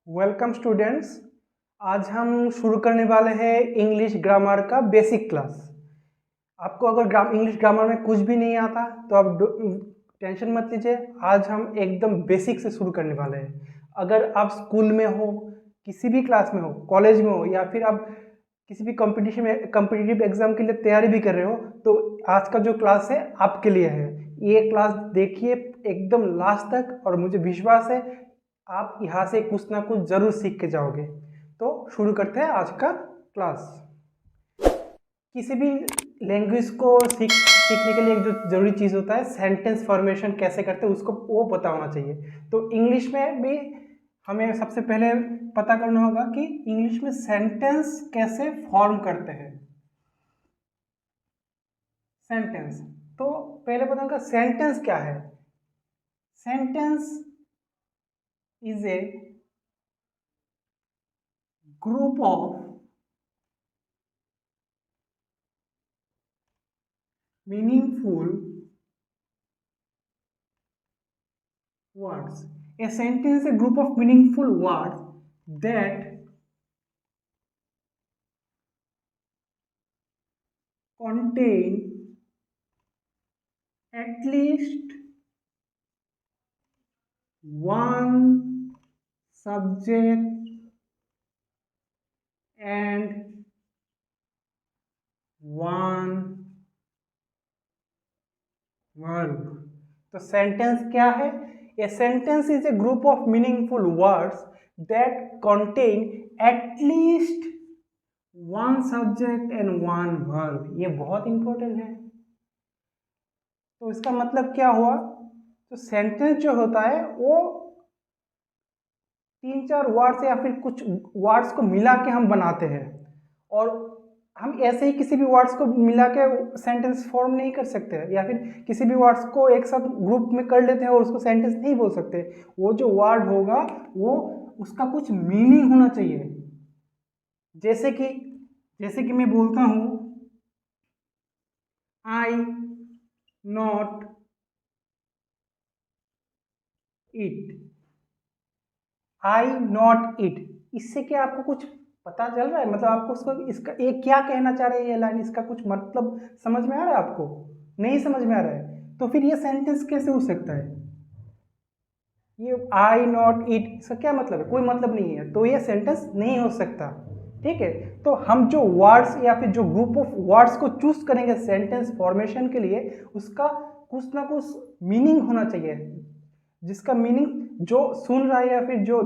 Welcome students. आज हम शुरू करने वाले हैं इंग्लिश ग्रामर का बेसिक क्लास। आपको अगर इंग्लिश ग्रामर में कुछ भी नहीं आता तो आप टेंशन मत लीजिए। आज हम एकदम बेसिक से शुरू करने वाले हैं। अगर आप स्कूल में हो, किसी भी क्लास में हो, कॉलेज में हो या फिर आप किसी भी कॉम्पिटिटिव एग्जाम के लिए तैयारी भी कर रहे हो तो आज का जो क्लास है आपके लिए है। ये क्लास देखिए एकदम लास्ट तक और मुझे विश्वास है आप यहाँ से कुछ ना कुछ जरूर सीख के जाओगे। तो शुरू करते हैं आज का क्लास। किसी भी लैंग्वेज को सीखने के लिए एक जो जरूरी चीज़ होता है सेंटेंस फॉर्मेशन कैसे करते हैं उसको वो पता होना चाहिए। तो इंग्लिश में भी हमें सबसे पहले पता करना होगा कि इंग्लिश में सेंटेंस कैसे फॉर्म करते हैं। सेंटेंस तो पहले पता होगा सेंटेंस क्या है। Sentence is a group of meaningful words. A sentence is a group of meaningful words that contain at least one subject and one verb. तो सेंटेंस क्या है? A sentence is a group of meaningful words that contain at least one subject and one verb. ये बहुत important है। तो इसका मतलब क्या हुआ? तो सेंटेंस जो होता है वो 3-4 वर्ड्स या फिर कुछ वर्ड्स को मिला के हम बनाते हैं और हम ऐसे ही किसी भी वर्ड्स को मिला के सेंटेंस फॉर्म नहीं कर सकते या फिर किसी भी वर्ड्स को एक साथ ग्रुप में कर लेते हैं और उसको सेंटेंस नहीं बोल सकते। वो जो वर्ड होगा वो उसका कुछ मीनिंग होना चाहिए। जैसे कि मैं बोलता हूँ I not it, I not it, इससे क्या आपको कुछ पता चल रहा है? मतलब आपको उसको इसका ये क्या कहना चाह रहे हैं, ये लाइन, इसका कुछ मतलब समझ में आ रहा है? आपको नहीं समझ में आ रहा है तो फिर ये सेंटेंस कैसे हो सकता है? ये आई नॉट इट इसका क्या मतलब है? कोई मतलब नहीं है तो ये सेंटेंस नहीं हो सकता। ठीक है, तो हम जो वर्ड्स या फिर जो ग्रुप ऑफ वर्ड्स को चूज करेंगे सेंटेंस फॉर्मेशन के लिए उसका कुछ ना कुछ मीनिंग होना चाहिए, जिसका मीनिंग जो सुन रहा है या फिर जो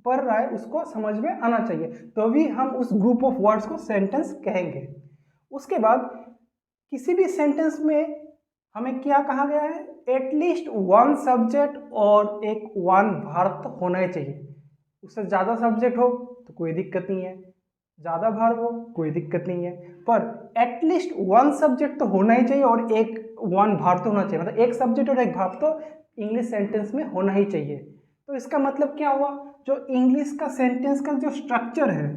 पढ़ रहा है उसको समझ में आना चाहिए, तो भी हम उस ग्रुप ऑफ वर्ड्स को सेंटेंस कहेंगे। उसके बाद किसी भी सेंटेंस में हमें क्या कहा गया है? एटलीस्ट वन सब्जेक्ट और एक वन वर्ब तो होना ही चाहिए। उससे ज़्यादा सब्जेक्ट हो तो कोई दिक्कत नहीं है, ज़्यादा वर्ब हो कोई दिक्कत नहीं है, पर एटलीस्ट वन सब्जेक्ट तो होना ही चाहिए और एक वन वर्ब तो होना चाहिए। मतलब एक सब्जेक्ट और एक वर्ब तो इंग्लिश सेंटेंस में होना ही चाहिए। तो इसका मतलब क्या हुआ? जो इंग्लिश का सेंटेंस का जो स्ट्रक्चर है,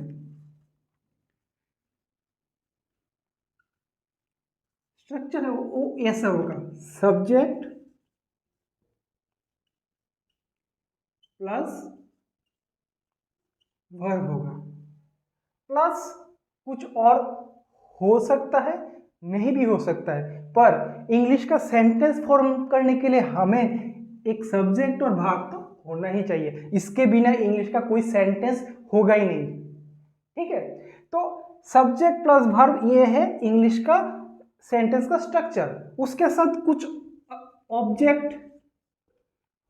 वो ऐसा होगा, सब्जेक्ट प्लस वर्ब होगा, प्लस कुछ और हो सकता है, नहीं भी हो सकता है, पर इंग्लिश का सेंटेंस फॉर्म करने के लिए हमें एक सब्जेक्ट और वर्ब तो होना ही चाहिए। इसके बिना इंग्लिश का कोई सेंटेंस होगा ही नहीं। ठीक है, तो सब्जेक्ट प्लस वर्ब ये है इंग्लिश का सेंटेंस का स्ट्रक्चर। उसके साथ कुछ ऑब्जेक्ट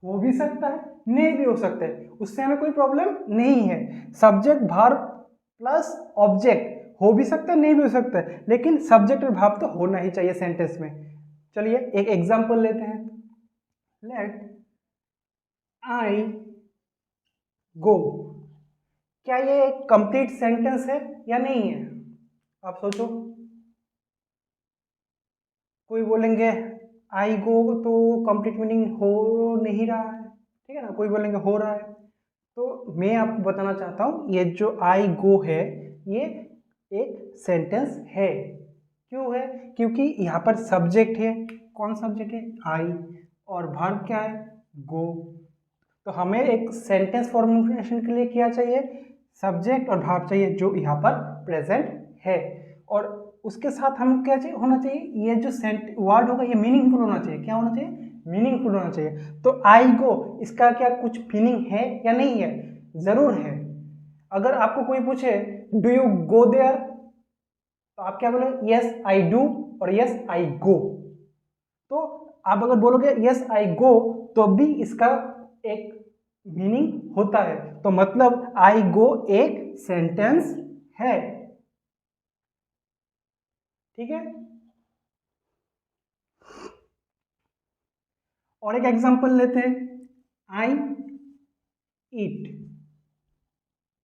हो भी सकता है, नहीं भी हो सकता है, उससे हमें कोई प्रॉब्लम नहीं है। सब्जेक्ट वर्ब प्लस ऑब्जेक्ट हो भी सकता है, नहीं भी हो सकता है, लेकिन सब्जेक्ट और वर्ब तो होना ही चाहिए सेंटेंस में। चलिए एक एग्जांपल लेते हैं। लेट आई गो, क्या ये एक कंप्लीट सेंटेंस है या नहीं है? आप सोचो। कोई बोलेंगे आई गो तो कंप्लीट मीनिंग हो नहीं रहा है, ठीक है ना, कोई बोलेंगे हो रहा है। तो मैं आपको बताना चाहता हूँ ये जो आई गो है ये एक सेंटेंस है। क्यों है? क्योंकि यहाँ पर सब्जेक्ट है। कौन सब्जेक्ट है? आई, और वर्ब क्या है? गो। तो हमें एक सेंटेंस फॉर्मेशन के लिए क्या चाहिए, सब्जेक्ट और वर्ब चाहिए जो यहाँ पर प्रेजेंट है, और उसके साथ हम क्या चाहिए होना चाहिए, ये जो वर्ड होगा ये मीनिंगफुल होना चाहिए। क्या होना चाहिए, मीनिंगफुल होना चाहिए। तो आई गो, इसका क्या कुछ मीनिंग है या नहीं है, जरूर है। अगर आपको कोई पूछे डू यू गो देयर, तो आप क्या बोलोगे, यस आई डू और यस आई गो। तो आप अगर बोलोगे यस आई गो तो भी इसका एक मीनिंग होता है। तो मतलब आई गो एक सेंटेंस है, ठीक है। और एक एग्जांपल लेते हैं, आई ईट,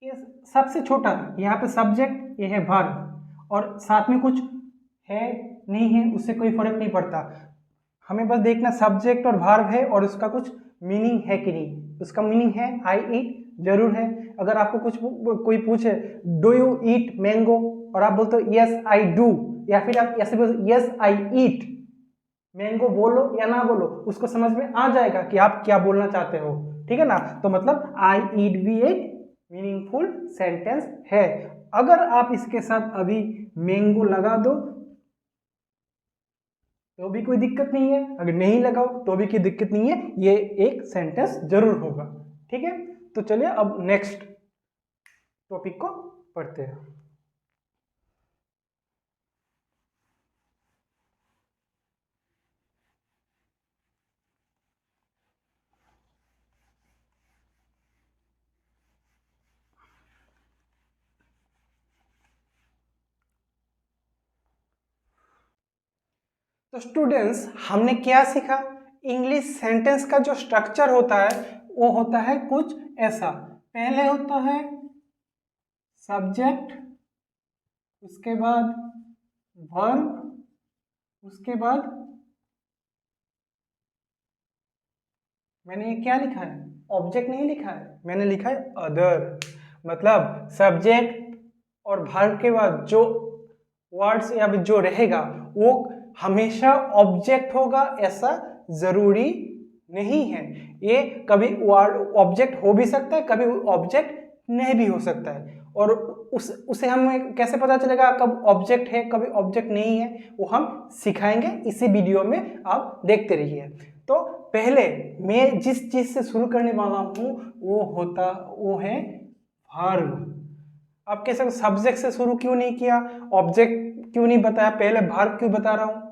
ये सबसे छोटा, यहाँ पे सब्जेक्ट, ये है वर्ब, और साथ में कुछ है नहीं है उससे कोई फर्क नहीं पड़ता। हमें बस देखना सब्जेक्ट और वर्ब है और उसका कुछ मीनिंग है कि नहीं। उसका मीनिंग है आई ईट, जरूर है। अगर आपको कुछ कोई पूछे डू यू ईट मैंगो, और आप बोलते हो यस आई डू, या फिर आप ऐसे बोलो यस आई ईट मैंगो, बोलो या ना बोलो उसको समझ में आ जाएगा कि आप क्या बोलना चाहते हो, ठीक है ना। तो मतलब आई ईट भी एक मीनिंगफुल सेंटेंस है। अगर आप इसके साथ अभी मैंगो लगा दो तो भी कोई दिक्कत नहीं है, अगर नहीं लगाओ तो भी कोई दिक्कत नहीं है, ये एक सेंटेंस जरूर होगा, ठीक है। तो चलिए अब नेक्स्ट टॉपिक को पढ़ते हैं। तो स्टूडेंट्स हमने क्या सीखा, इंग्लिश सेंटेंस का जो स्ट्रक्चर होता है वो होता है कुछ ऐसा। पहले होता है सब्जेक्ट, उसके बाद वर्ब, उसके बाद मैंने ये क्या लिखा है, ऑब्जेक्ट नहीं लिखा है, मैंने लिखा है अदर। मतलब सब्जेक्ट और वर्ब के बाद जो वर्ड्स या जो रहेगा वो हमेशा ऑब्जेक्ट होगा ऐसा जरूरी नहीं है। ये कभी ऑब्जेक्ट हो भी सकता है, कभी ऑब्जेक्ट नहीं भी हो सकता है। और उसे हमें कैसे पता चलेगा कब ऑब्जेक्ट है कभी ऑब्जेक्ट नहीं है, वो हम सिखाएंगे इसी वीडियो में, आप देखते रहिए। तो पहले मैं जिस चीज से शुरू करने वाला हूं वो है वर्ब। आप कह सकते सब्जेक्ट से शुरू क्यों नहीं किया, ऑब्जेक्ट क्यों नहीं बताया, पहले वर्ब क्यों बता रहा हूं।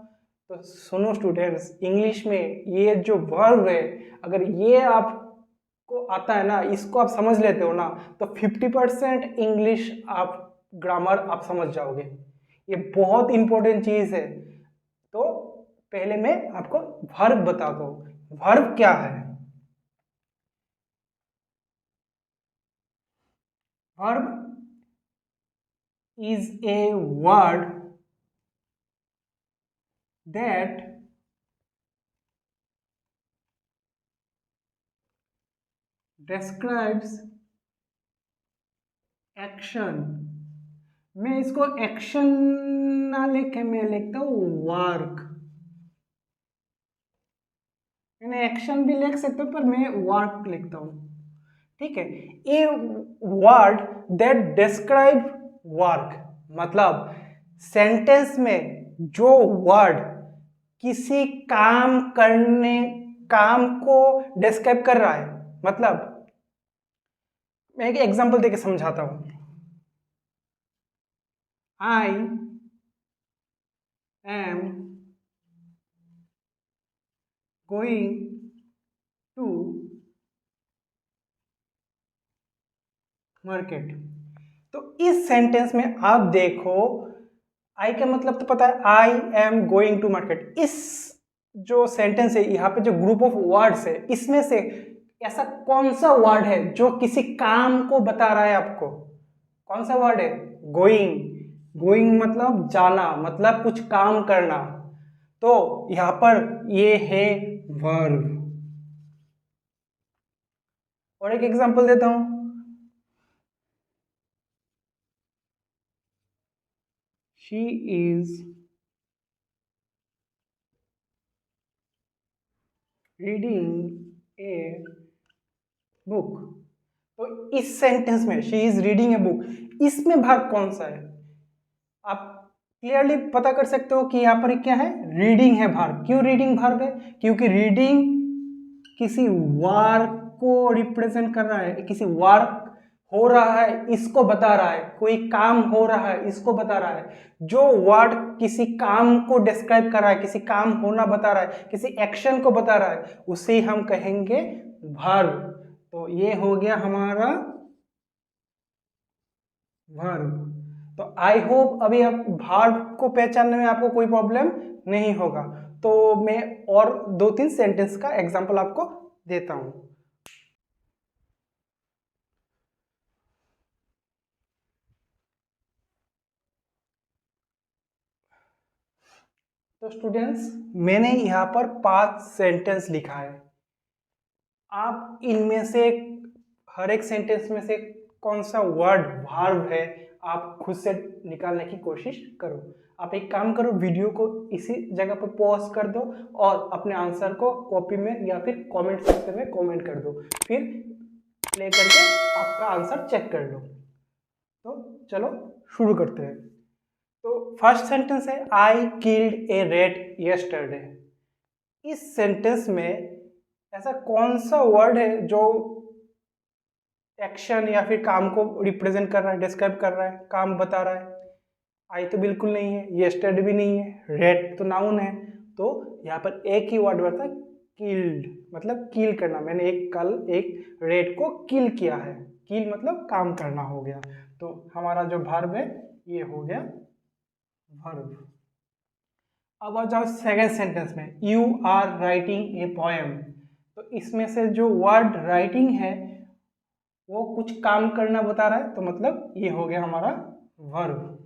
तो सुनो स्टूडेंट्स, इंग्लिश में ये जो वर्ब है, अगर ये आपको आता है ना, इसको आप समझ लेते हो ना, तो 50% इंग्लिश आप ग्रामर आप समझ जाओगे। ये बहुत इंपॉर्टेंट चीज है। तो पहले मैं आपको वर्ब बताता हूं, वर्ब क्या है। Verb is a word that describes action। मैं इसको एक्शन ना लिखे, मैं लिखता हूं वर्क। मैंने एक्शन भी लिख सकता हूं पर मैं वर्क लिखता हूं, ठीक है। A word that describe work, मतलब सेंटेंस में जो वर्ड किसी काम को डिस्क्राइब कर रहा है। मतलब मैं एक एग्जांपल देके समझाता हूं, I am going to market. तो इस सेंटेंस में आप देखो, आई का मतलब तो पता है, I am going to market. इस जो सेंटेंस है यहाँ पे जो ग्रुप ऑफ वर्ड्स है, इसमें से ऐसा कौन सा वर्ड है जो किसी काम को बता रहा है आपको, कौन सा वर्ड है, गोइंग। गोइंग मतलब जाना, मतलब कुछ काम करना। तो यहां पर ये है वर्ब। और एक एग्जांपल देता हूं, she is reading a book. तो इस सेंटेंस में she is reading a book, इसमें वर्ब कौन सा है? आप क्लियरली पता कर सकते हो कि यहाँ पर क्या है, रीडिंग है वर्ब। क्यों रीडिंग वर्ब है? क्योंकि रीडिंग किसी वर्क को रिप्रेजेंट कर रहा है, किसी वर्क हो रहा है इसको बता रहा है, कोई काम हो रहा है इसको बता रहा है। जो वर्ड किसी काम को डिस्क्राइब कर रहा है, किसी काम होना बता रहा है, किसी एक्शन को बता रहा है, उसे हम कहेंगे वर्ब। तो ये हो गया हमारा वर्ब। तो आई होप अभी आप वर्ब को पहचानने में आपको कोई प्रॉब्लम नहीं होगा। तो मैं और 2-3 सेंटेंस का एग्जांपल आपको देता हूं। तो स्टूडेंट्स, मैंने यहाँ पर 5 सेंटेंस लिखा है। आप इनमें से हर एक सेंटेंस में से कौन सा वर्ड वर्ब है आप खुद से निकालने की कोशिश करो। आप एक काम करो, वीडियो को इसी जगह पर पॉज कर दो और अपने आंसर को कॉपी में या फिर कमेंट सेक्शन में कमेंट कर दो, फिर प्ले करके आपका आंसर चेक कर लो। तो चलो शुरू करते हैं। तो फर्स्ट सेंटेंस है I killed A rat yesterday. इस सेंटेंस में ऐसा कौन सा वर्ड है जो एक्शन या फिर काम को रिप्रेजेंट कर रहा है, डिस्क्राइब कर रहा है, काम बता रहा है? आई तो बिल्कुल नहीं है, यस्टरडे भी नहीं है, रेड तो नाउन है। तो यहाँ पर एक ही वर्ड बनता है किल्ड, मतलब किल करना। मैंने कल एक रेड को किल किया है। किल मतलब काम करना हो गया। तो हमारा जो वर्ब है ये हो गया वर्ब। अब आ जाओ सेकेंड सेंटेंस में, you are writing a poem. तो इसमें से जो वर्ड राइटिंग है वो कुछ काम करना बता रहा है, तो मतलब ये हो गया हमारा वर्ब।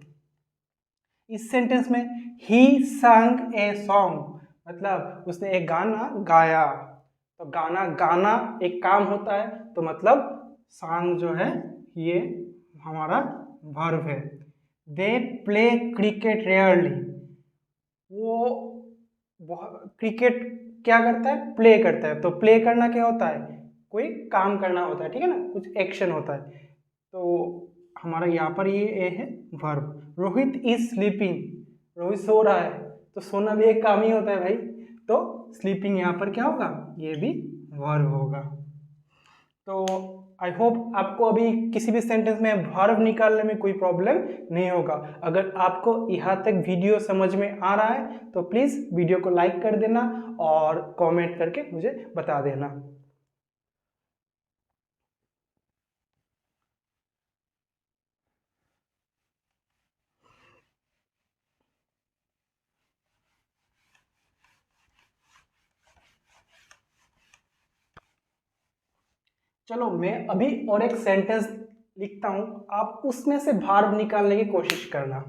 इस सेंटेंस में ही sang ए सॉन्ग, मतलब उसने एक गाना गाया। तो गाना गाना एक काम होता है, तो मतलब sang जो है ये हमारा वर्ब है। दे प्ले क्रिकेट रेयरली, वो क्रिकेट क्या करता है, प्ले करता है। तो प्ले करना क्या होता है, कोई काम करना होता है, ठीक है ना, कुछ एक्शन होता है। तो हमारा यहाँ पर ये है verb. Rohit is sleeping, Rohit सो रहा है। तो सोना भी एक काम ही होता है भाई। तो स्लीपिंग यहाँ पर क्या होगा, ये भी वर्ब होगा। तो आई होप आपको अभी किसी भी सेंटेंस में वर्ब निकालने में कोई प्रॉब्लम नहीं होगा। अगर आपको यहाँ तक वीडियो समझ में आ रहा है तो प्लीज़ वीडियो को लाइक कर देना और कमेंट करके मुझे बता देना। चलो मैं अभी और एक सेंटेंस लिखता हूं, आप उसमें से वर्ब निकालने की कोशिश करना।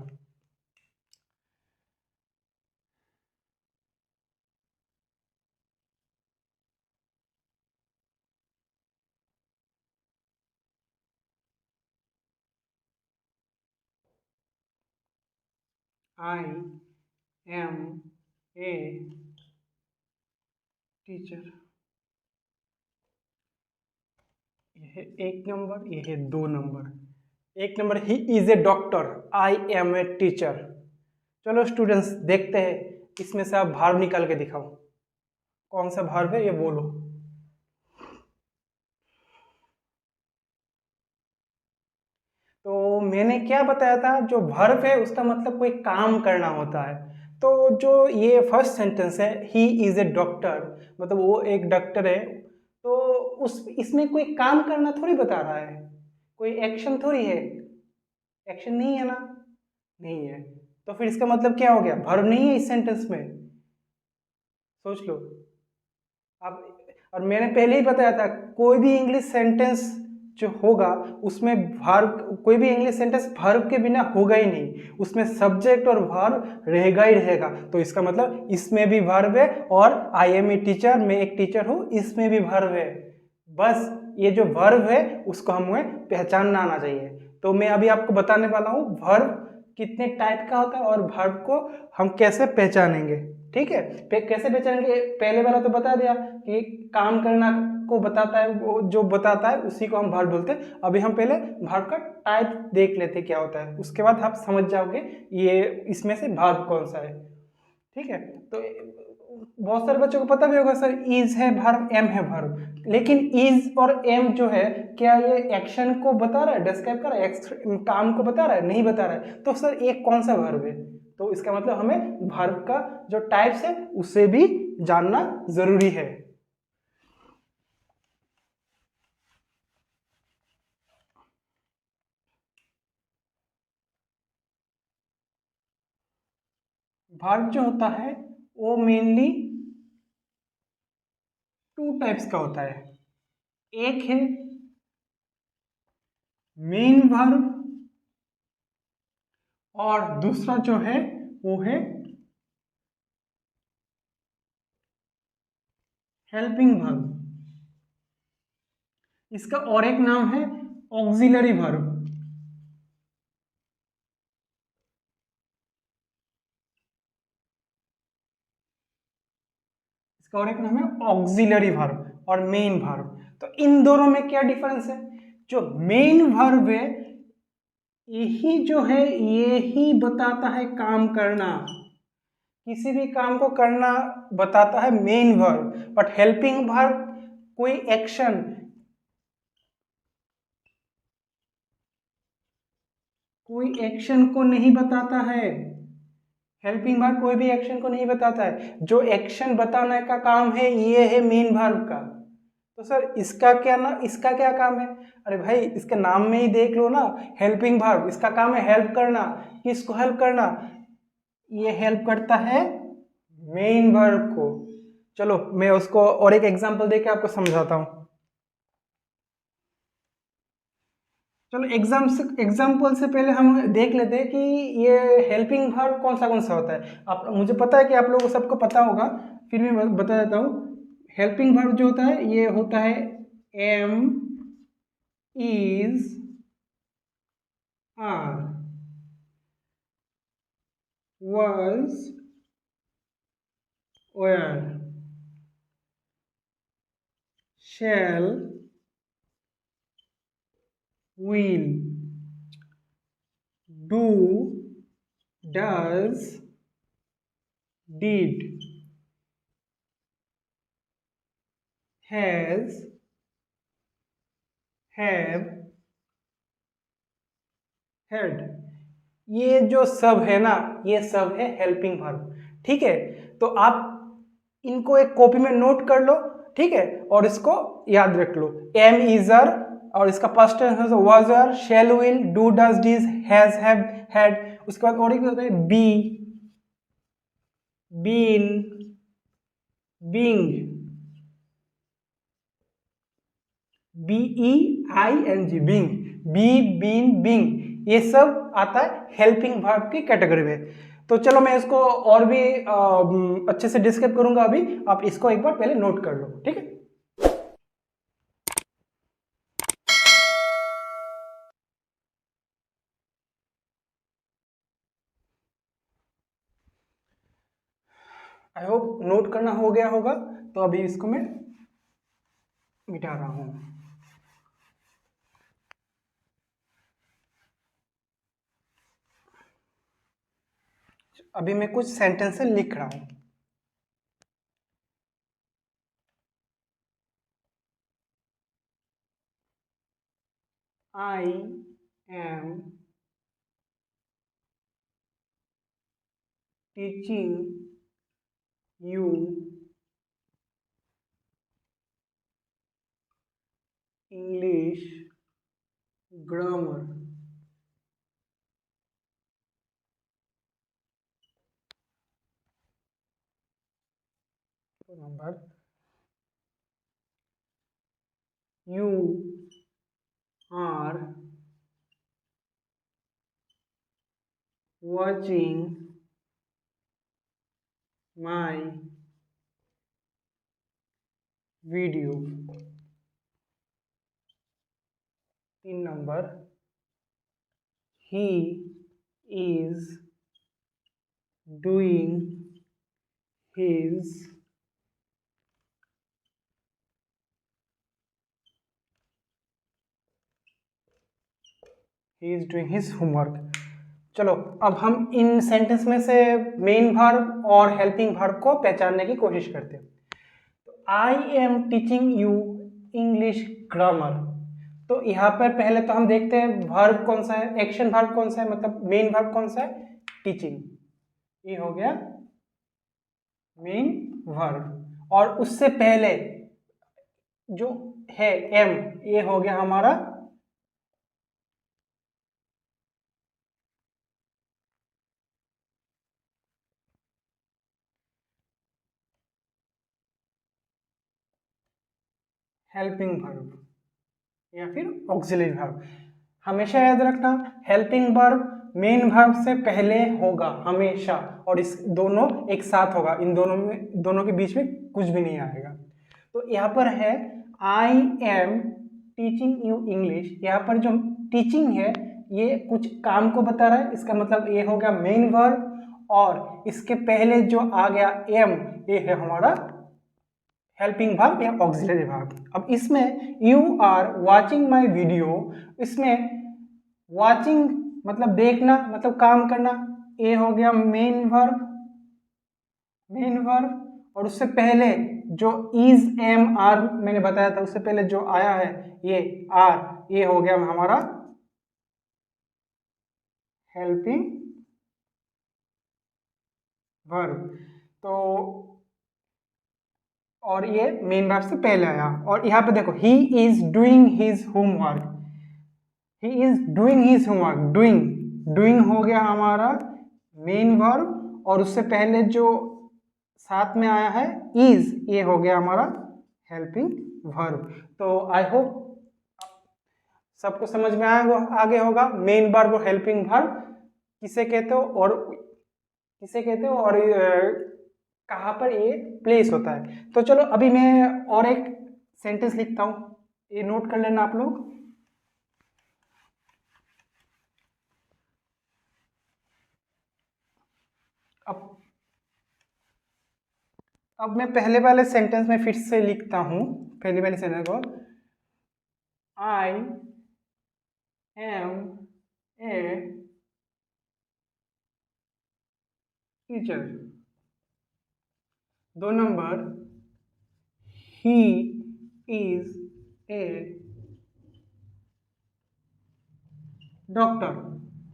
आई एम ए टीचर, ये है 1 नंबर, ये है 2 number. 1 number, he is a doctor, I am a teacher. चलो स्टूडेंट्स देखते हैं, इसमें से आप वर्ब निकाल के दिखाओ, कौन सा वर्ब है ये बोलो। तो मैंने क्या बताया था, जो वर्ब है उसका मतलब कोई काम करना होता है। तो जो ये फर्स्ट सेंटेंस है, ही इज ए डॉक्टर, मतलब वो एक डॉक्टर है। तो उस इसमें कोई काम करना थोड़ी बता रहा है, कोई एक्शन थोड़ी है, एक्शन नहीं है ना, नहीं है। तो फिर इसका मतलब क्या हो गया, वर्ब नहीं है इस सेंटेंस में। सोच लो आप। और मैंने पहले ही बताया था, कोई भी इंग्लिश सेंटेंस जो होगा उसमें वर्ब, कोई भी इंग्लिश सेंटेंस वर्ब के बिना होगा ही नहीं, उसमें सब्जेक्ट और वर्ब रहेगा ही रहेगा। तो इसका मतलब इसमें भी वर्ब है, और आई एम ए टीचर, मैं एक टीचर हूँ, इसमें भी वर्ब है। बस ये जो वर्ब है उसको हमें पहचानना आना चाहिए। तो मैं अभी आपको बताने वाला हूँ वर्ब कितने टाइप का होता है और वर्ब को हम कैसे पहचानेंगे। ठीक है। कैसे पहचानेंगे? पहले वाला तो बता दिया कि काम करना को बताता है, वो जो बताता है उसी को हम वर्ब बोलते हैं। अभी हम पहले वर्ब का टाइप देख लेते हैं क्या होता है, उसके बाद आप समझ जाओगे ये इसमें से वर्ब कौन सा है। ठीक है, तो बहुत सारे बच्चों को पता भी होगा सर इज है वर्ब, एम है वर्ब, लेकिन इज और एम जो है क्या ये एक्शन को बता रहा है, डिस्क्राइब कर रहा है, काम को बता रहा है? नहीं बता रहा है। तो सर एक कौन सा वर्ब है? तो इसका मतलब हमें वर्ब का जो टाइप्स है उसे भी जानना जरूरी है। वर्ब जो होता है वो मेनली टू टाइप्स का होता है। एक है मेन वर्ब और दूसरा जो है वो है हेल्पिंग वर्ब। इसका और एक नाम है ऑक्सिलरी वर्ब। इसका और एक नाम है ऑक्सिलरी वर्ब और मेन वर्ब। तो इन दोनों में क्या डिफरेंस है? जो मेन वर्ब है यही जो है यही बताता है काम करना, किसी भी काम को करना बताता है main verb. But helping verb कोई एक्शन, कोई एक्शन को नहीं बताता है। हेल्पिंग वर्ब कोई भी एक्शन को नहीं बताता है, जो एक्शन बताने का काम है ये है मेन वर्ब का। तो सर इसका क्या काम है? अरे भाई इसके नाम में ही देख लो ना, हेल्पिंग वर्ब, इसका काम है हेल्प करना। किसको हेल्प करना? ये हेल्प करता है मेन वर्ब को। चलो मैं उसको और एक एग्जांपल देके आपको समझाता हूँ। चलो एग्जाम्पल से पहले हम देख लेते हैं कि ये हेल्पिंग वर्ब कौन सा होता है। आप, मुझे पता है कि आप लोगों को सबको पता होगा, फिर भी मैं बता देता हूँ। हेल्पिंग वर्ब जो होता है ये होता है am, is, are, was, were, shall, will, do, does, did, has, have, had। ये जो सब है ना, ये सब है हेल्पिंग वर्ब। ठीक है, तो आप इनको एक कॉपी में नोट कर लो, ठीक है, और इसको याद रख लो। एम, इजर, और इसका past tense was, are, shall, will, do, does, did, has, have, had. उसके बाद और एक होता है be, been, being, BEING, being, be, been, being, ये सब आता है हेल्पिंग वर्ब की कैटेगरी में। तो चलो मैं इसको और भी अच्छे से डिस्क्राइब करूंगा, अभी आप इसको एक बार पहले नोट कर लो, ठीक है। आई होप नोट करना हो गया होगा, तो अभी इसको मैं मिटा रहा हूं। अभी मैं कुछ सेंटेंस लिख रहा हूं। I am teaching you English grammar. Number, you are watching my video। 3 number, he is doing his he is doing his homework। चलो अब हम इन सेंटेंस में से मेन वर्ब और हेल्पिंग वर्ब को पहचानने की कोशिश करते हैं। तो I am teaching you English grammar. तो यहाँ पर पहले तो हम देखते हैं वर्ब कौन सा है, एक्शन वर्ब कौन सा है, मतलब मेन वर्ब कौन सा है, टीचिंग। ये हो गया मेन वर्ब, और उससे पहले जो है एम, ये हो गया हमारा हेल्पिंग वर्ब या फिर ऑक्सिलरी वर्ब। हमेशा याद रखना हेल्पिंग वर्ब मेन वर्ब से पहले होगा हमेशा, और इस दोनों एक साथ होगा, इन दोनों के बीच में कुछ भी नहीं आएगा। तो यहाँ पर है I am teaching you English. यहाँ पर जो टीचिंग है ये कुछ काम को बता रहा है, इसका मतलब ये हो गया मेन वर्ब, और इसके पहले जो आ गया एम, ये है हमारा हेल्पिंग वर्ब या ऑक्सिलरी वर्ब। अब इसमें you are watching my video, इसमें वाचिंग मतलब देखना, मतलब काम करना, ये हो गया मेन वर्ब, और उससे पहले जो इज एम आर मैंने बताया था, उससे पहले जो आया है ये आर, ये हो गया हमारा हेल्पिंग वर्ब। तो और ये मेन वर्ब से पहले आया, और यहाँ पे देखो he is doing his homework, he is doing his homework, doing हो गया हमारा मेन वर्ब, और उससे पहले जो साथ में आया है इज, ये हो गया हमारा हेल्पिंग वर्ब। तो आई होप सबको समझ में आगे होगा मेन वर्ब और हेल्पिंग वर्ब किसे कहते हो, और कहाँ पर ये प्लेस होता है। तो चलो अभी मैं और एक सेंटेंस लिखता हूँ, ये नोट कर लेना आप लोग। अब मैं पहले वाले सेंटेंस में फिर से लिखता हूँ, पहले वाले सेंटेंस को, I am a teacher. 2 number, he is a doctor.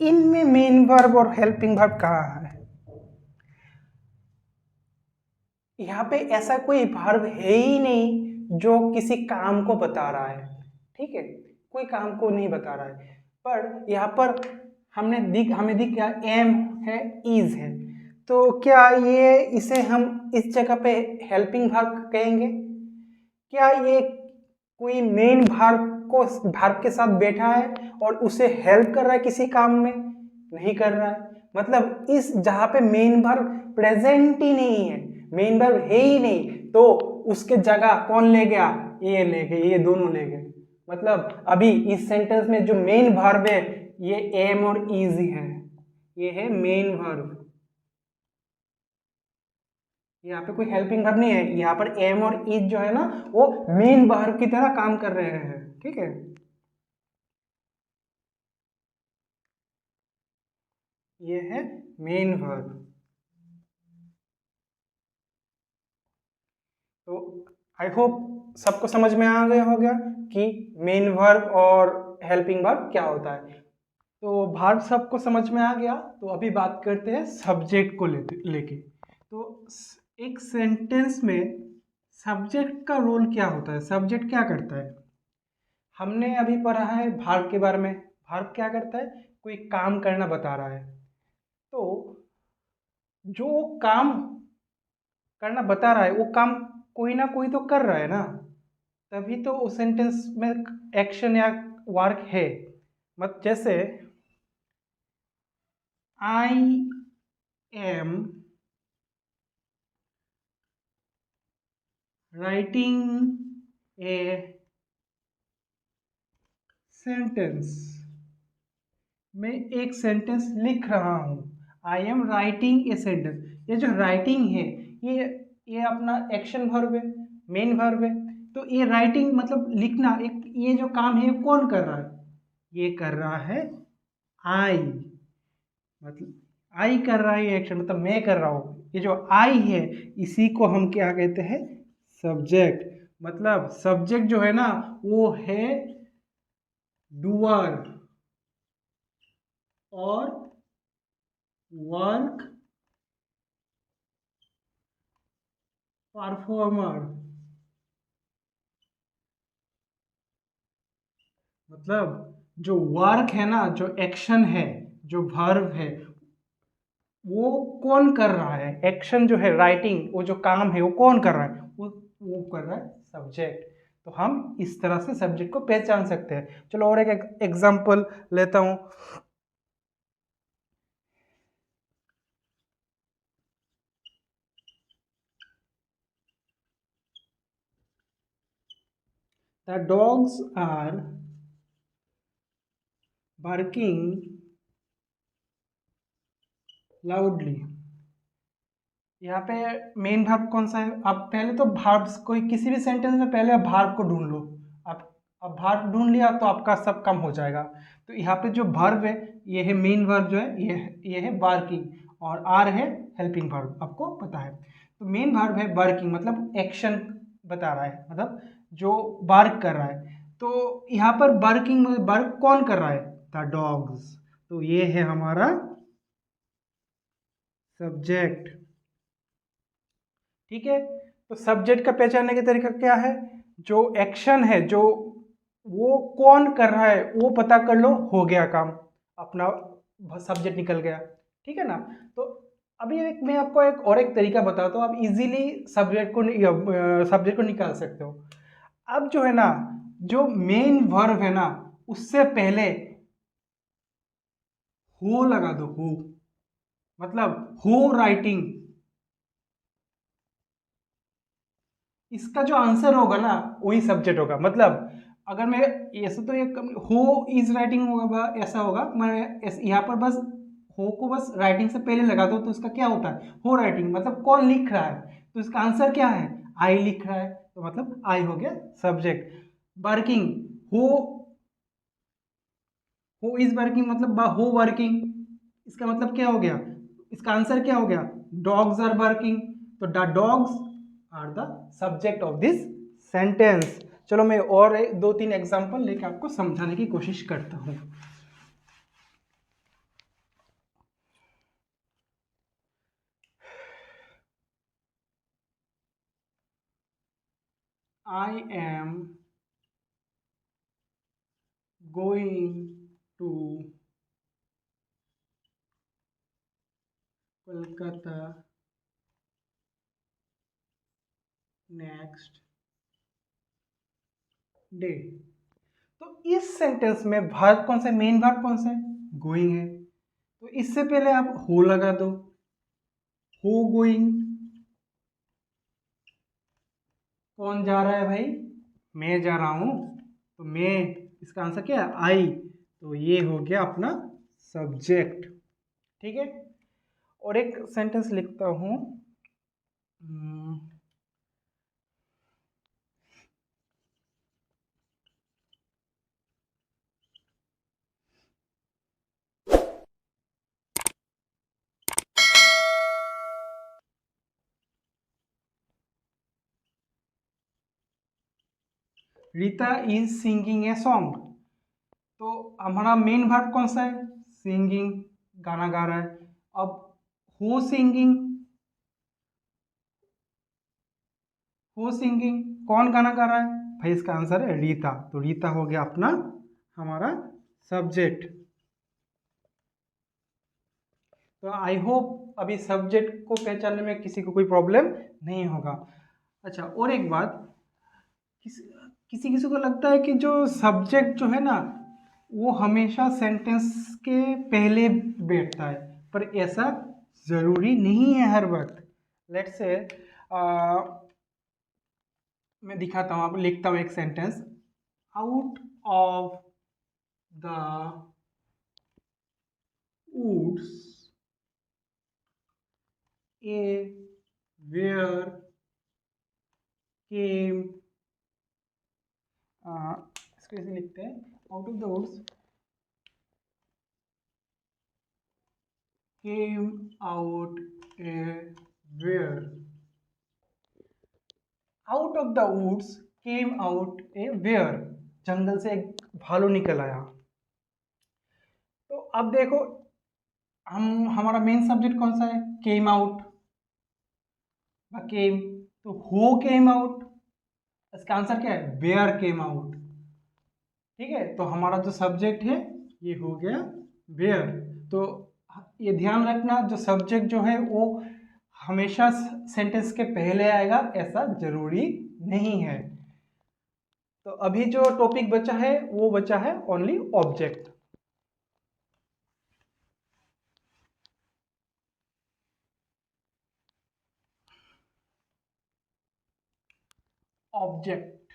इनमें मेन वर्ब और हेल्पिंग वर्ब कहाँ है? यहाँ पे ऐसा कोई वर्ब है ही नहीं जो किसी काम को बता रहा है, ठीक है, कोई काम को नहीं बता रहा है। पर यहाँ पर हमें दिख गया एम है, इज है, तो क्या ये इसे हम इस जगह पे हेल्पिंग वर्ब कहेंगे? क्या ये कोई मेन वर्ब के साथ बैठा है और उसे हेल्प कर रहा है किसी काम में? नहीं कर रहा है, मतलब इस जहाँ पे मेन वर्ब प्रेजेंट ही नहीं है, मेन वर्ब है ही नहीं, तो उसके जगह कौन ले गया? ये ले गए, ये दोनों ले गए। मतलब अभी इस सेंटेंस में जो मेन वर्ब है ये एम और इज है, ये है मेन वर्ब। यहाँ पे कोई हेल्पिंग वर्ब नहीं है, यहाँ पर एम और इज जो है ना वो मेन वर्ब की तरह काम कर रहे हैं, ठीक है। ये है मेन वर्ब। तो आई होप सबको समझ में आ गया हो गया कि मेन वर्ब और हेल्पिंग वर्ब क्या होता है। तो वर्ब सबको समझ में आ गया, तो अभी बात करते हैं सब्जेक्ट को लेके। तो एक सेंटेंस में सब्जेक्ट का रोल क्या होता है, सब्जेक्ट क्या करता है? हमने अभी पढ़ा है वर्ब के बारे में। वर्ब क्या करता है? कोई काम करना बता रहा है, तो जो काम करना बता रहा है वो काम कोई ना कोई तो कर रहा है ना, तभी तो उस सेंटेंस में एक्शन या वर्क है। मत जैसे I am writing a sentence, मैं एक सेंटेंस लिख रहा हूं, I am writing a sentence. ये जो राइटिंग है ये ये अपना एक्शन वर्ब है, मेन वर्ब है। तो ये राइटिंग मतलब लिखना, एक ये जो काम है ये कौन कर रहा है? ये कर रहा है आई, मतलब आई कर रहा है ये एक्शन, मतलब मैं कर रहा हूँ। ये जो आई है इसी को हम क्या कहते हैं? सब्जेक्ट। मतलब सब्जेक्ट जो है ना वो है डूअर और वर्क परफॉर्मर। मतलब जो वर्क है ना, जो एक्शन है, जो वर्ब है, वो कौन कर रहा है? एक्शन जो है, राइटिंग, वो जो काम है वो कौन कर रहा है? वो कर रहा है सब्जेक्ट। तो हम इस तरह से सब्जेक्ट को पहचान सकते हैं। चलो और एक एग्जांपल लेता हूं। The dogs are barking loudly। यहाँ पे मेन वर्ब कौन सा है? आप पहले तो वर्ब्स, कोई किसी भी सेंटेंस में पहले आप वर्ब को ढूंढ लो। आप अब वर्ब ढूंढ लिया तो आपका सब काम हो जाएगा। तो यहाँ पे जो वर्ब है ये है मेन वर्ब, जो है ये है बार्किंग, और आर है हेल्पिंग वर्ब, आपको पता है। तो मेन वर्ब है बार्किंग, मतलब एक्शन बता रहा है, मतलब जो बार्क कर रहा है। तो यहाँ पर बार्किंग, बार्क कौन कर रहा है? The dogs. तो ये है हमारा सब्जेक्ट। ठीक है। तो सब्जेक्ट का पहचानने का तरीका क्या है? जो एक्शन है, जो वो कौन कर रहा है वो पता कर लो, हो गया काम, अपना सब्जेक्ट निकल गया। ठीक है ना? तो अभी एक मैं आपको एक तरीका बताता हूँ, आप इजीली सब्जेक्ट को निकाल सकते हो। अब जो है ना, जो मेन वर्ब है ना उससे पहले हो लगा दो, हो, मतलब हो राइटिंग। इसका जो आंसर होगा ना वही सब्जेक्ट होगा। मतलब अगर मैं ऐसे तो एक हो इज राइटिंग होगा, ऐसा होगा, मैं यहाँ पर बस हो को बस राइटिंग से पहले लगा दो तो इसका क्या होता है? हो राइटिंग, मतलब कौन लिख रहा है? तो इसका आंसर क्या है? आई लिख रहा है, तो मतलब आई हो गया सब्जेक्ट। वर्किंग, हो हो इज वर्किंग, मतलब हो वर्किंग, इसका मतलब क्या हो गया? इसका आंसर क्या हो गया? Dogs are working. तो the dogs are the subject of this sentence. चलो मैं और दो तीन एग्जांपल लेके आपको समझाने की कोशिश करता हूं। I am going to Kolkata next day. तो इस सेंटेंस में वर्ब कौन सा है? मेन वर्ब कौन सा है? गोइंग है। तो इससे पहले आप हो लगा दो, हो गोइंग। कौन जा रहा है भाई? मैं जा रहा हूं। तो मैं, इसका आंसर क्या है? आई। तो ये हो गया अपना सब्जेक्ट। ठीक है। और एक सेंटेंस लिखता हूं। Rita is singing a song. तो हमारा मेन वर्ब कौन सा है? सिंगिंग, गाना गा रहा है। अब हु सिंगिंग, हु सिंगिंग, कौन गाना गा रहा है? भाई इसका आंसर है रीता। तो रीता हो गया अपना हमारा सब्जेक्ट। तो आई होप अभी सब्जेक्ट को पहचानने में किसी को कोई प्रॉब्लम नहीं होगा। अच्छा और एक बात, किसी किसी किसी को लगता है कि जो सब्जेक्ट जो है ना वो हमेशा सेंटेंस के पहले बैठता है, पर ऐसा जरूरी नहीं है हर वक्त। लेट्स से मैं दिखाता हूँ, आपको लिखता हूँ एक sentence. Out of the woods a bear came, इसको ऐसे लिखते हैं, out of the woods came out a bear, out of the woods came out a bear, जंगल से एक भालू निकल आया। तो अब देखो हमारा मेन सब्जेक्ट कौन सा है, केम आउट, केम, तो हु केम आउट, इसका आंसर क्या है, वेयर केम आउट। ठीक है, तो हमारा जो सब्जेक्ट है ये हो गया वेयर। तो ये ध्यान रखना, जो सब्जेक्ट जो है वो हमेशा सेंटेंस के पहले आएगा ऐसा जरूरी नहीं है। तो अभी जो टॉपिक बचा है वो बचा है ओनली ऑब्जेक्ट। ऑब्जेक्ट,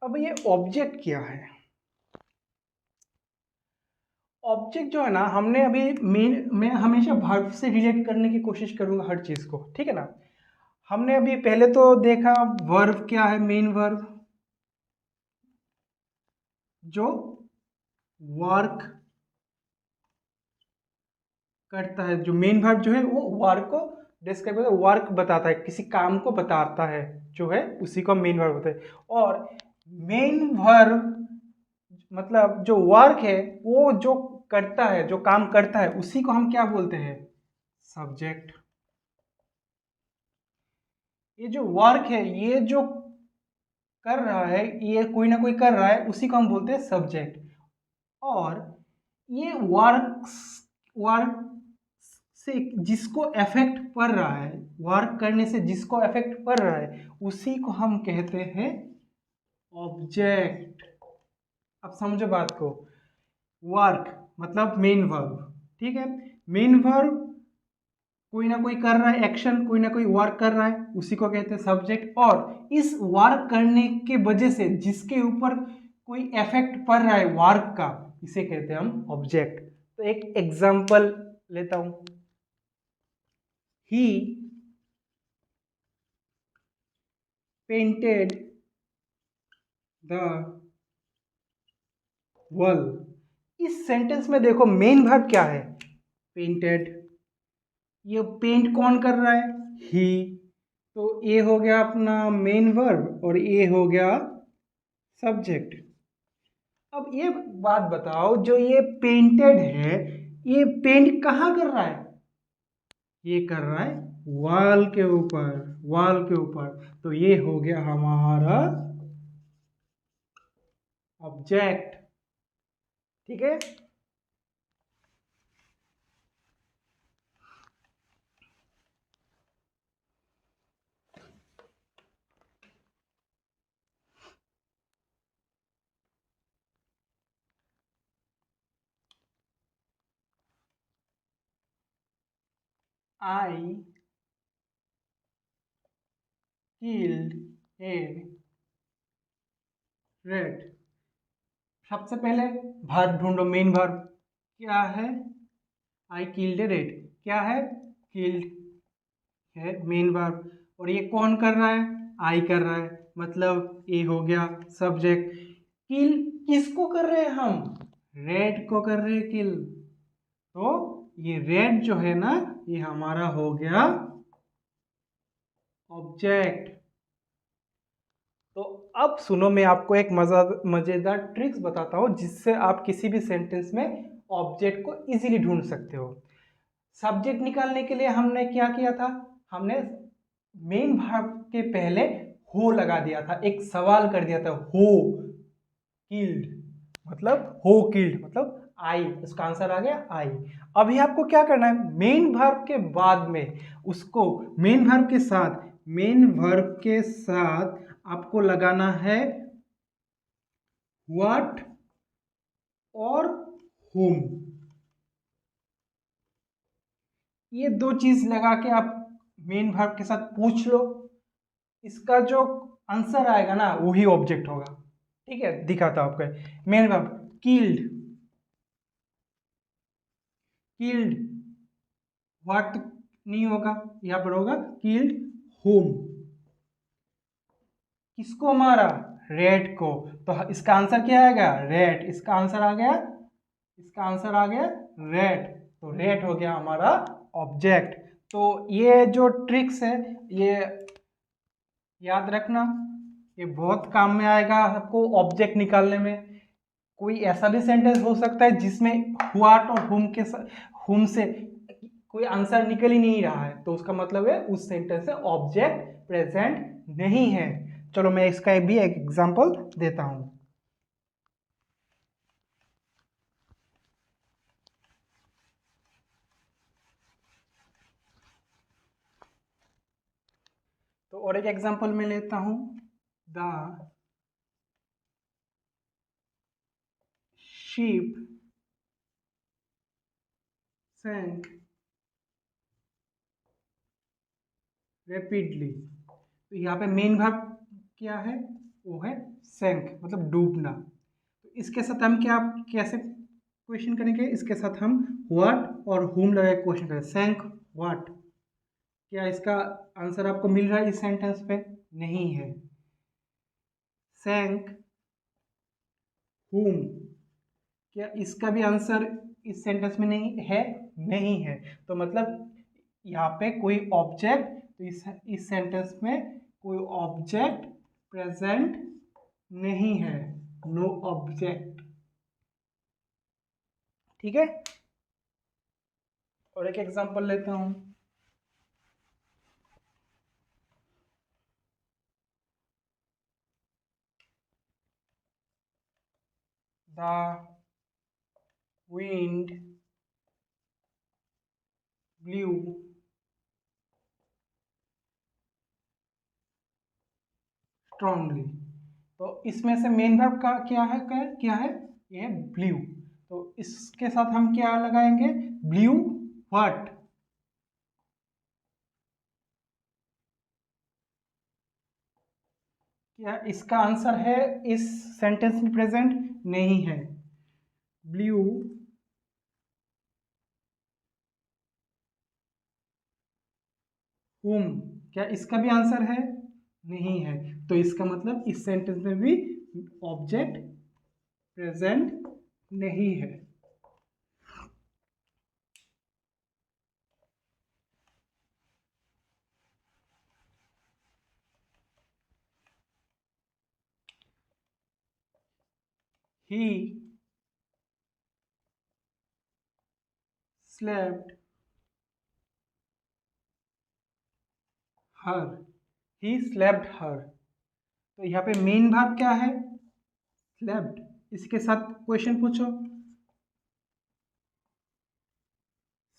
अब ये ऑब्जेक्ट क्या है? ऑब्जेक्ट जो है ना, हमने अभी मैं हमेशा वर्ब से रिलेट करने की कोशिश करूंगा हर चीज को, ठीक है ना। हमने अभी पहले तो देखा वर्ब क्या है, मेन वर्ब जो वर्क करता है, जो मेन वर्ब जो है वो वर्क को डिस्क्राइब करता है, वर्क बताता है, किसी काम को बताता है जो है, उसी को मेन वर्ब होता है। और मेन वर्ब मतलब जो वर्क है वो जो करता है, जो काम करता है, उसी को हम क्या बोलते हैं, सब्जेक्ट। ये जो वर्क है, ये जो कर रहा है, ये कोई ना कोई कर रहा है, उसी को हम बोलते हैं सब्जेक्ट। और ये वर्क से जिसको इफेक्ट पड़ रहा है, वर्क करने से जिसको इफेक्ट पड़ रहा है, उसी को हम कहते हैं ऑब्जेक्ट। अब समझो बात को, वर्क मतलब मेन वर्ब, ठीक है, मेन वर्ब कोई ना कोई कर रहा है एक्शन, कोई ना कोई वर्क कर रहा है, उसी को कहते हैं सब्जेक्ट। और इस वर्क करने के वजह से जिसके ऊपर कोई इफेक्ट पड़ रहा है वर्क का, इसे कहते हैं हम ऑब्जेक्ट। तो एक एग्जांपल लेता हूं, ही पेंटेड द वॉल। इस सेंटेंस में देखो मेन वर्ब क्या है, पेंटेड। ये पेंट कौन कर रहा है, ही। तो ये हो गया अपना मेन वर्ब और ये हो गया सब्जेक्ट। अब ये बात बताओ, जो ये पेंटेड है, ये पेंट कहाँ कर रहा है, ये कर रहा है वॉल के ऊपर, वॉल के ऊपर। तो ये हो गया हमारा ऑब्जेक्ट, ठीक है। I killed A red. सबसे पहले वर्ब ढूंढो, मेन वर्ब क्या है, आई किल्ड ए रेड, क्या है, किल्ड है मेन वर्ब। और ये कौन कर रहा है, आई कर रहा है, मतलब ये हो गया सब्जेक्ट। किल किसको कर रहे हैं हम, रेड को कर रहे हैं किल। तो ये रेड जो है ना, ये हमारा हो गया ऑब्जेक्ट। तो अब सुनो, मैं आपको एक मजेदार ट्रिक्स बताता हूँ जिससे आप किसी भी सेंटेंस में ऑब्जेक्ट को इजीली ढूंढ सकते हो। सब्जेक्ट निकालने के लिए हमने क्या किया था, हमने मेन वर्ब के पहले हो लगा दिया था, एक सवाल कर दिया था, हो किल्ड मतलब, हो किल्ड मतलब आई, उसका आंसर आ गया आई। अभी आपको क्या करना है, मेन वर्ब के बाद में उसको मेन वर्ब के साथ, मेन वर्ब के साथ आपको लगाना है व्हाट और whom। ये दो चीज लगा के आप मेन वर्ब के साथ पूछ लो, इसका जो आंसर आएगा ना वही ऑब्जेक्ट होगा। ठीक है, दिखाता हूं आपको। Main verb killed, killed what नहीं होगा, यहाँ पर होगा किल्ड होम। किसको मारा? रेड को। तो इसका आंसर क्या आएगा? रेड। इसका आंसर आ गया, इसका आंसर आ गया रेड। तो रेड हो गया हमारा ऑब्जेक्ट। तो ये जो ट्रिक्स है ये याद रखना, ये बहुत काम में आएगा आपको ऑब्जेक्ट निकालने में। कोई ऐसा भी सेंटेंस हो सकता है जिसमें व्हाट और हुम से कोई आंसर निकल ही नहीं रहा है, तो उसका मतलब है उस सेंटेंस से ऑब्जेक्ट प्रेजेंट नहीं है। चलो मैं इसका भी एक एग्जांपल देता हूं। तो और एक एग्जांपल मैं लेता हूं, द शीप sank रैपिडली। तो यहाँ पे मेन वर्ब क्या है? वो है सैंक, मतलब डूबना। तो इसके साथ हम क्या कैसे क्वेश्चन करेंगे? इसके साथ हम व्हाट और हुम लगा के क्वेश्चन करेंगे। सैंक व्हाट, क्या इसका आंसर आपको मिल रहा है इस सेंटेंस पे? नहीं है। सैंक हुम, क्या इसका भी आंसर इस सेंटेंस में नहीं है? नहीं है। तो मतलब यहाँ पे कोई ऑब्जेक्ट, तो इस सेंटेंस में कोई ऑब्जेक्ट प्रेजेंट नहीं है। No object. ठीक है। और एक एग्जांपल लेता हूं, द विंड ब्लू स्ट्रांगली। तो इसमें से मेन वर्ब का क्या है? ये है ब्लू। तो इसके साथ हम क्या लगाएंगे? Blue what. क्या इसका आंसर है इस सेंटेंस में प्रेजेंट? नहीं है। ब्लू हुम, क्या इसका भी आंसर है? नहीं है। तो इसका मतलब इस सेंटेंस में भी ऑब्जेक्ट प्रेजेंट नहीं है। He slept her. He slept her. तो यहाँ पे मेन भाग क्या है? स्लेप्ट। इसके साथ क्वेश्चन पूछो,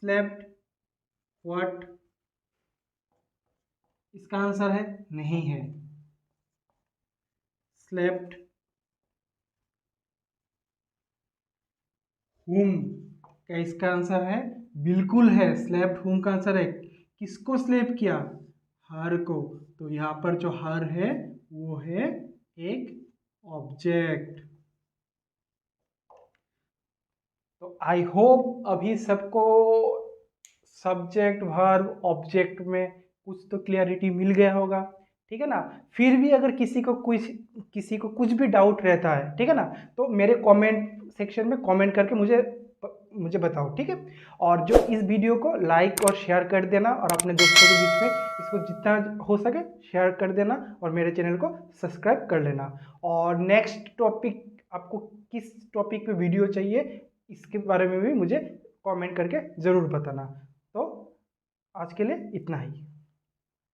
स्लेप्ट व्हाट, इसका आंसर है नहीं है। स्लेप्ट हुम, क्या इसका आंसर है? बिल्कुल है। स्लेप्ट हुम का आंसर है। किसको स्लेप किया? हर को। तो यहाँ पर जो हर है वो है एक ऑब्जेक्ट। तो आई होप अभी सबको सब्जेक्ट वर्ब ऑब्जेक्ट में कुछ तो क्लियरिटी मिल गया होगा। ठीक है ना। फिर भी अगर किसी को कुछ भी डाउट रहता है, ठीक है ना, तो मेरे कमेंट सेक्शन में कमेंट करके मुझे बताओ। ठीक है। और जो इस वीडियो को लाइक और शेयर कर देना, और अपने दोस्तों के बीच में इसको जितना हो सके शेयर कर देना, और मेरे चैनल को सब्सक्राइब कर लेना। और नेक्स्ट टॉपिक, आपको किस टॉपिक पे वीडियो चाहिए इसके बारे में भी मुझे कमेंट करके ज़रूर बताना। तो आज के लिए इतना ही।